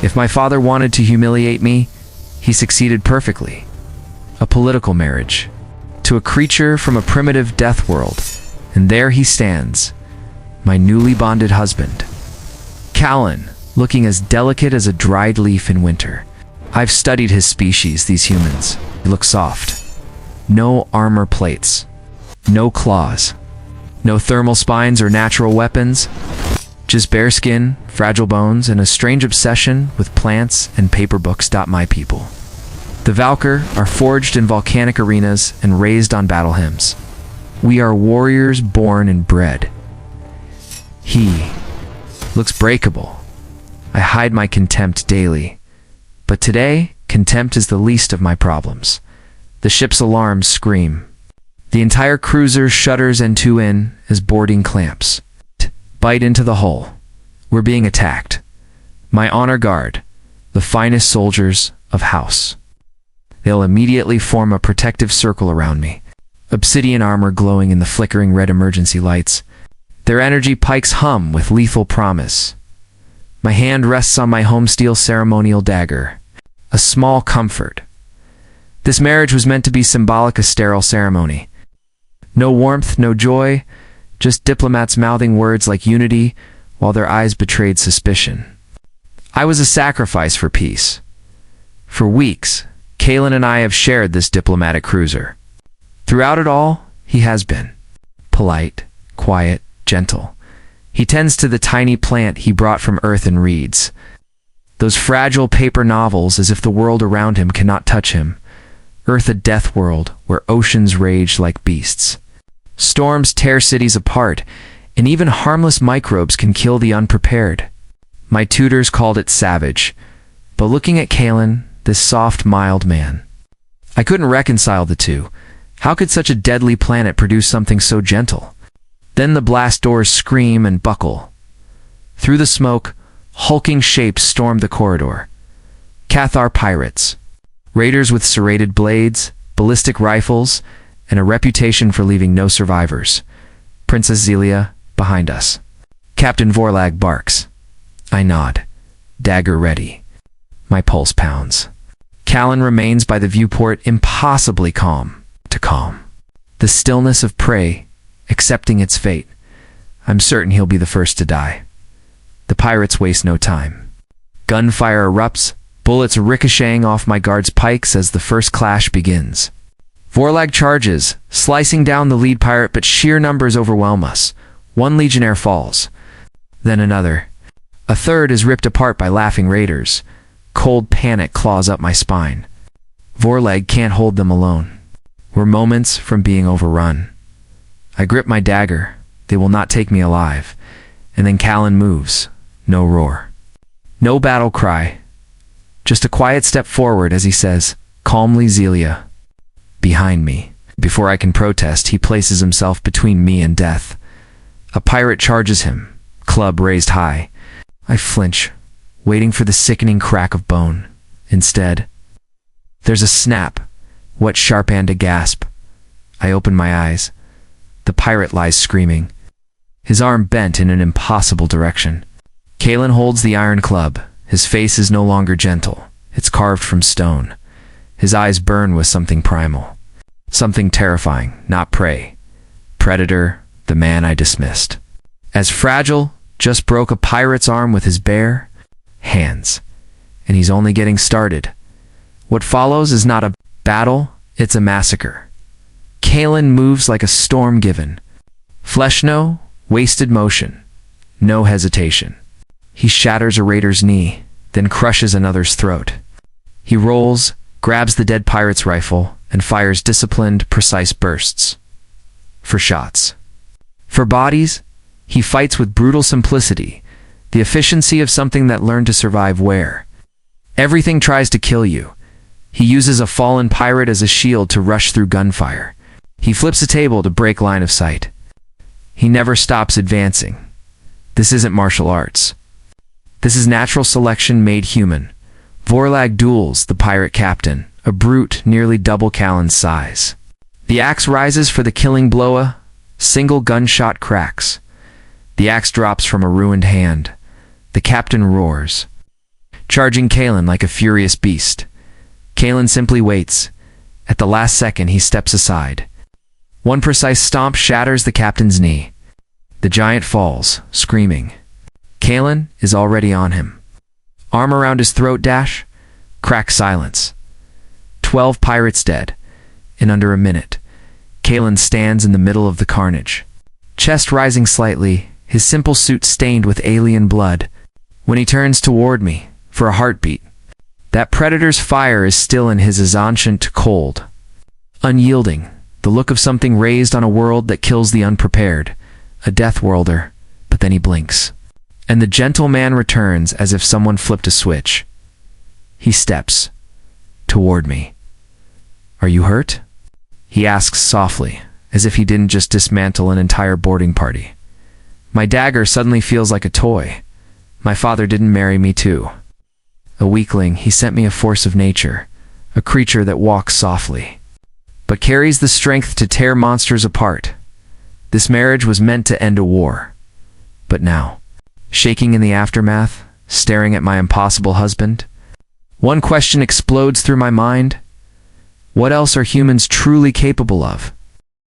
If my father wanted to humiliate me, he succeeded perfectly. A political marriage to a creature from a primitive death world, and there he stands, my newly bonded husband. Callan, looking as delicate as a dried leaf in winter. I've studied his species, these humans. They look soft. No armor plates. No claws. No thermal spines or natural weapons. Just bare skin, fragile bones, and a strange obsession with plants and paper books. My people. The Valkyr are forged in volcanic arenas and raised on battle hymns. We are warriors born and bred. He looks breakable. I hide my contempt daily. But today, contempt is the least of my problems. The ship's alarms scream. The entire cruiser shudders and to in as boarding clamps bite into the hull. We're being attacked. My honor guard, the finest soldiers of House. They'll immediately form a protective circle around me. Obsidian armor glowing in the flickering red emergency lights. Their energy pikes hum with lethal promise. My hand rests on my homesteel ceremonial dagger. A small comfort. This marriage was meant to be symbolic, a sterile ceremony. No warmth, no joy, just diplomats mouthing words like unity while their eyes betrayed suspicion. I was a sacrifice for peace. For weeks, Callan and I have shared this diplomatic cruiser. Throughout it all, he has been polite, quiet, gentle. He tends to the tiny plant he brought from Earth and reads those fragile paper novels as if the world around him cannot touch him. Earth, a death world where oceans rage like beasts. Storms tear cities apart, and even harmless microbes can kill the unprepared. My tutors called it savage, but looking at Callan, this soft, mild man, I couldn't reconcile the two. How could such a deadly planet produce something so gentle? Then the blast doors scream and buckle. Through the smoke, hulking shapes storm the corridor. Cathar pirates, raiders with serrated blades, ballistic rifles, and a reputation for leaving no survivors. Princess Zelia, behind us. Captain Vorlag barks. I nod, dagger ready. My pulse pounds. Callan remains by the viewport, impossibly calm. The stillness of prey, accepting its fate. I'm certain he'll be the first to die. The pirates waste no time. Gunfire erupts, bullets ricocheting off my guard's pikes as the first clash begins. Vorlag charges, slicing down the lead pirate, but sheer numbers overwhelm us. One legionnaire falls. Then another. A third is ripped apart by laughing raiders. Cold panic claws up my spine. Vorlag can't hold them alone. We're moments from being overrun. I grip my dagger. They will not take me alive. And then Callan moves. No roar. No battle cry. Just a quiet step forward as he says, calmly, Zelia, behind me. Before I can protest, he places himself between me and death. A pirate charges him, club raised high. I flinch, waiting for the sickening crack of bone. Instead, there's a snap, wet sharp and a gasp. I open my eyes. The pirate lies screaming, his arm bent in an impossible direction. Callan holds the iron club. His face is no longer gentle. It's carved from stone. His eyes burn with something primal. Something terrifying, not prey. Predator, the man I dismissed. As fragile, just broke a pirate's arm with his bare hands. And he's only getting started. What follows is not a battle, it's a massacre. Callan moves like a storm given. Flesh no, wasted motion. No hesitation. He shatters a raider's knee, then crushes another's throat. He rolls, grabs the dead pirate's rifle, and fires disciplined, precise bursts. For shots. For bodies, he fights with brutal simplicity, the efficiency of something that learned to survive where everything tries to kill you. He uses a fallen pirate as a shield to rush through gunfire. He flips a table to break line of sight. He never stops advancing. This isn't martial arts. This is natural selection made human. Vorlag duels the pirate captain, a brute nearly double Callan's size. The axe rises for the killing blow, a single gunshot cracks. The axe drops from a ruined hand. The captain roars. charging Kalen like a furious beast. Kalen simply waits. At the last second, he steps aside. One precise stomp shatters the captain's knee. The giant falls, screaming. Kalen is already on him. Arm around his throat dash, crack silence. 12 pirates dead. In under a minute, Kalen stands in the middle of the carnage. Chest rising slightly, his simple suit stained with alien blood. When he turns toward me, for a heartbeat, that predator's fire is still in his ancient cold. Unyielding, the look of something raised on a world that kills the unprepared. A death worlder, but then he blinks. And the gentle man returns as if someone flipped a switch. He steps toward me. "Are you hurt?" he asks softly, as if he didn't just dismantle an entire boarding party. My dagger suddenly feels like a toy. My father didn't marry me too. A weakling, he sent me a force of nature, a creature that walks softly, but carries the strength to tear monsters apart. This marriage was meant to end a war. But now, shaking in the aftermath, staring at my impossible husband, one question explodes through my mind. What else are humans truly capable of?